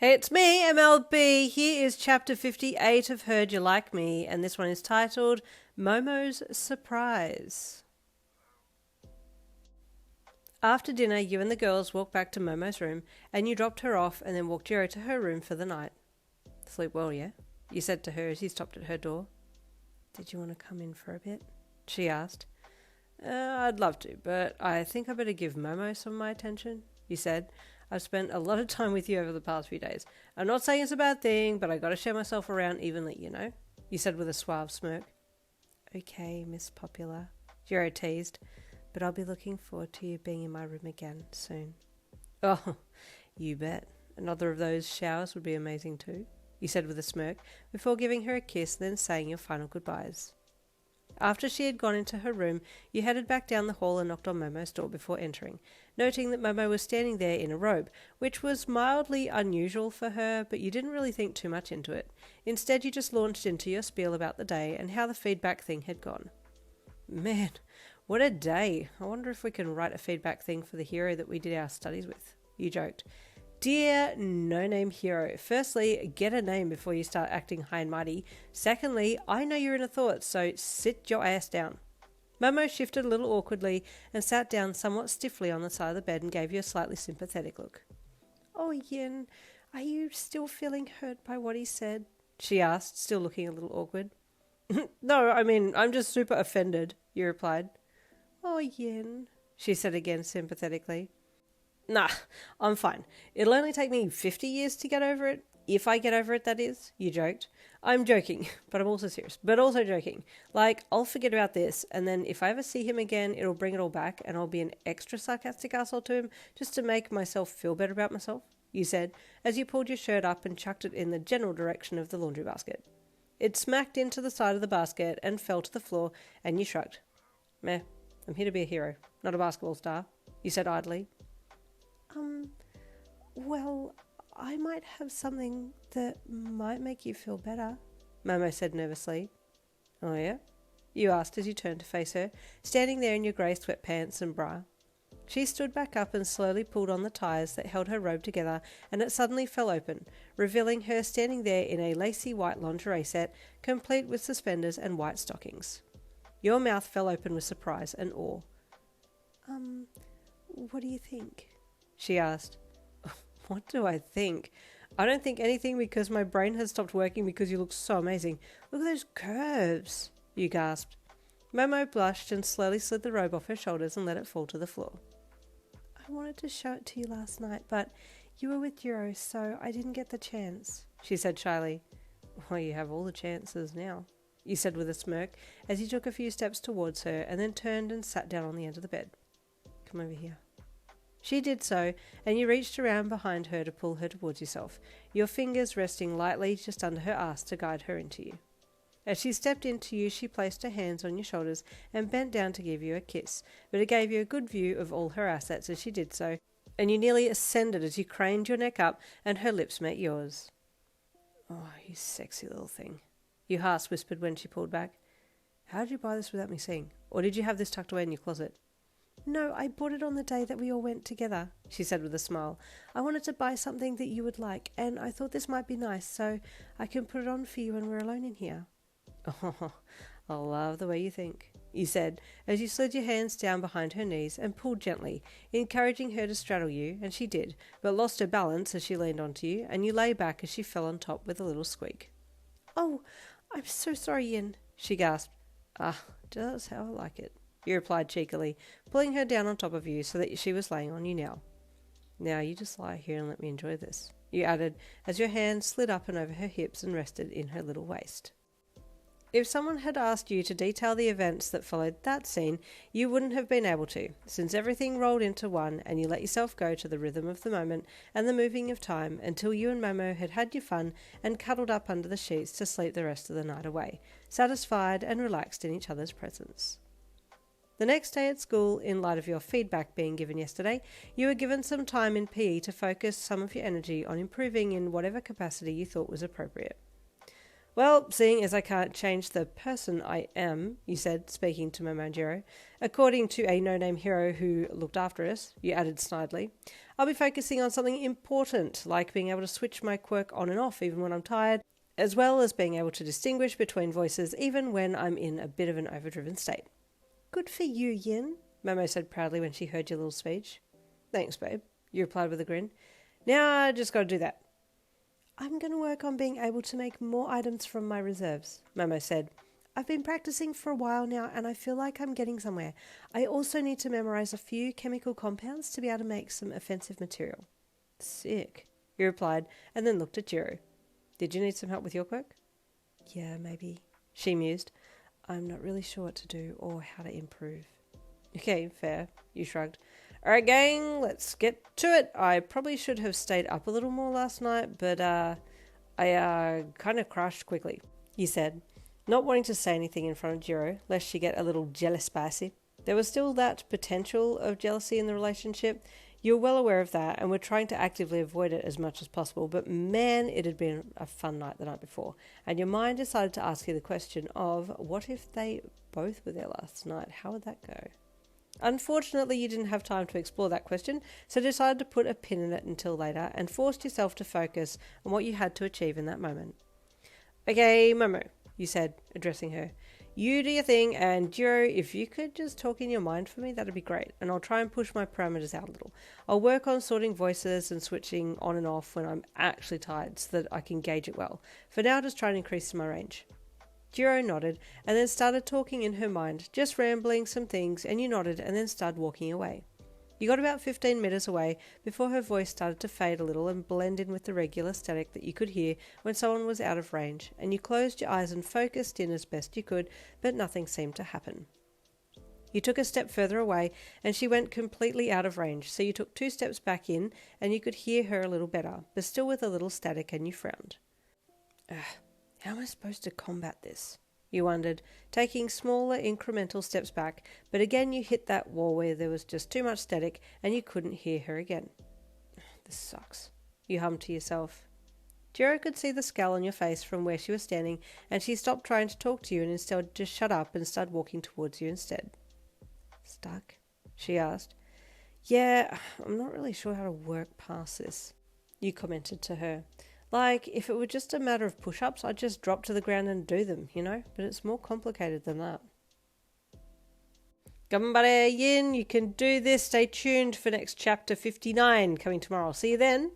Hey, it's me, MLB. Here is chapter 58 of Heard You Like Me, and this one is titled Momo's Surprise. After dinner, you and the girls walked back to Momo's room, and you dropped her off and then walked Jirou to her room for the night. Sleep well, yeah? You said to her as you stopped at her door. Did you want to come in for a bit? She asked. I'd love to, but I think I better give Momo some of my attention, you said. I've spent a lot of time with you over the past few days. I'm not saying it's a bad thing, but I gotta share myself around evenly, you know? You said with a suave smirk. Okay, Miss Popular, Jirou teased, but I'll be looking forward to you being in my room again soon. Oh, you bet. Another of those showers would be amazing too, you said with a smirk, before giving her a kiss and then saying your final goodbyes. After she had gone into her room, you headed back down the hall and knocked on Momo's door before entering, noting that Momo was standing there in a robe, which was mildly unusual for her, but you didn't really think too much into it. Instead, you just launched into your spiel about the day and how the feedback thing had gone. Man, what a day. I wonder if we can write a feedback thing for the hero that we did our studies with, you joked. Dear no-name hero, firstly, get a name before you start acting high and mighty. Secondly, I know you're in a thought, so sit your ass down. Momo shifted a little awkwardly and sat down somewhat stiffly on the side of the bed and gave you a slightly sympathetic look. Oh, Yin, are you still feeling hurt by what he said? She asked, still looking a little awkward. No, I'm just super offended, you replied. Oh, Yin, she said again sympathetically. Nah, I'm fine. It'll only take me 50 years to get over it. If I get over it, that is, you joked. I'm joking, but I'm also serious, but also joking. Like, I'll forget about this, and then if I ever see him again, it'll bring it all back, and I'll be an extra sarcastic asshole to him, just to make myself feel better about myself, you said, as you pulled your shirt up and chucked it in the general direction of the laundry basket. It smacked into the side of the basket and fell to the floor, and you shrugged. Meh, I'm here to be a hero, not a basketball star, you said idly. Well, I might have something that might make you feel better, Momo said nervously. Oh yeah? You asked as you turned to face her, standing there in your grey sweatpants and bra. She stood back up and slowly pulled on the ties that held her robe together, and it suddenly fell open, revealing her standing there in a lacy white lingerie set, complete with suspenders and white stockings. Your mouth fell open with surprise and awe. What do you think? She asked. What do I think? I don't think anything because my brain has stopped working because you look so amazing. Look at those curves, you gasped. Momo blushed and slowly slid the robe off her shoulders and let it fall to the floor. I wanted to show it to you last night, but you were with Jirou, so I didn't get the chance, she said shyly. Well, you have all the chances now, you said with a smirk as you took a few steps towards her and then turned and sat down on the edge of the bed. Come over here. She did so, and you reached around behind her to pull her towards yourself, your fingers resting lightly just under her ass to guide her into you. As she stepped into you, she placed her hands on your shoulders and bent down to give you a kiss, but it gave you a good view of all her assets as she did so, and you nearly ascended as you craned your neck up and her lips met yours. Oh, you sexy little thing, you half whispered when she pulled back. How did you buy this without me seeing? Or did you have this tucked away in your closet? No, I bought it on the day that we all went together, she said with a smile. I wanted to buy something that you would like, and I thought this might be nice, so I can put it on for you when we're alone in here. Oh, I love the way you think, you said, as you slid your hands down behind her knees and pulled gently, encouraging her to straddle you, and she did, but lost her balance as she leaned onto you, and you lay back as she fell on top with a little squeak. Oh, I'm so sorry, Yin, she gasped. Just how I like it, you replied cheekily, pulling her down on top of you so that she was laying on you now. Now you just lie here and let me enjoy this, you added, as your hand slid up and over her hips and rested in her little waist. If someone had asked you to detail the events that followed that scene, you wouldn't have been able to, since everything rolled into one and you let yourself go to the rhythm of the moment and the moving of time until you and Momo had had your fun and cuddled up under the sheets to sleep the rest of the night away, satisfied and relaxed in each other's presence. The next day at school, in light of your feedback being given yesterday, you were given some time in PE to focus some of your energy on improving in whatever capacity you thought was appropriate. Well, seeing as I can't change the person I am, you said, speaking to Momo and Jirou, according to a no-name hero who looked after us, you added snidely, I'll be focusing on something important, like being able to switch my quirk on and off even when I'm tired, as well as being able to distinguish between voices even when I'm in a bit of an overdriven state. Good for you, Yin, Momo said proudly when she heard your little speech. Thanks, babe, you replied with a grin. Now I just got to do that. I'm going to work on being able to make more items from my reserves, Momo said. I've been practicing for a while now and I feel like I'm getting somewhere. I also need to memorize a few chemical compounds to be able to make some offensive material. Sick, he replied and then looked at Jirou. Did you need some help with your quirk? Yeah, maybe, she mused. I'm not really sure what to do or how to improve. Okay, fair, you shrugged. Alright gang, let's get to it. I probably should have stayed up a little more last night, but I kind of crashed quickly, you said, not wanting to say anything in front of Jirou, lest she get a little jealous spicy. There was still that potential of jealousy in the relationship. You were well aware of that and were trying to actively avoid it as much as possible, but man, it had been a fun night the night before, and your mind decided to ask you the question of, what if they both were there last night? How would that go? Unfortunately, you didn't have time to explore that question, so decided to put a pin in it until later and forced yourself to focus on what you had to achieve in that moment. Okay, Momo, you said, addressing her. You do your thing, and Jirou, if you could just talk in your mind for me, that'd be great, and I'll try and push my parameters out a little. I'll work on sorting voices and switching on and off when I'm actually tired so that I can gauge it well. For now, just try and increase my range. Jirou nodded and then started talking in her mind, just rambling some things, and you nodded and then started walking away. You got about 15 meters away before her voice started to fade a little and blend in with the regular static that you could hear when someone was out of range, and you closed your eyes and focused in as best you could, but nothing seemed to happen. You took a step further away and she went completely out of range, so you took 2 steps back in and you could hear her a little better, but still with a little static, and you frowned. How am I supposed to combat this? You wondered, taking smaller incremental steps back, but again you hit that wall where there was just too much static and you couldn't hear her again. This sucks, you hummed to yourself. Jirou could see the scowl on your face from where she was standing, and she stopped trying to talk to you and instead just shut up and started walking towards you instead. Stuck? She asked. Yeah, I'm not really sure how to work past this, you commented to her. Like, if it were just a matter of push-ups, I'd just drop to the ground and do them, you know? But it's more complicated than that. Gambare Yin, you can do this. Stay tuned for next chapter 59 coming tomorrow. See you then.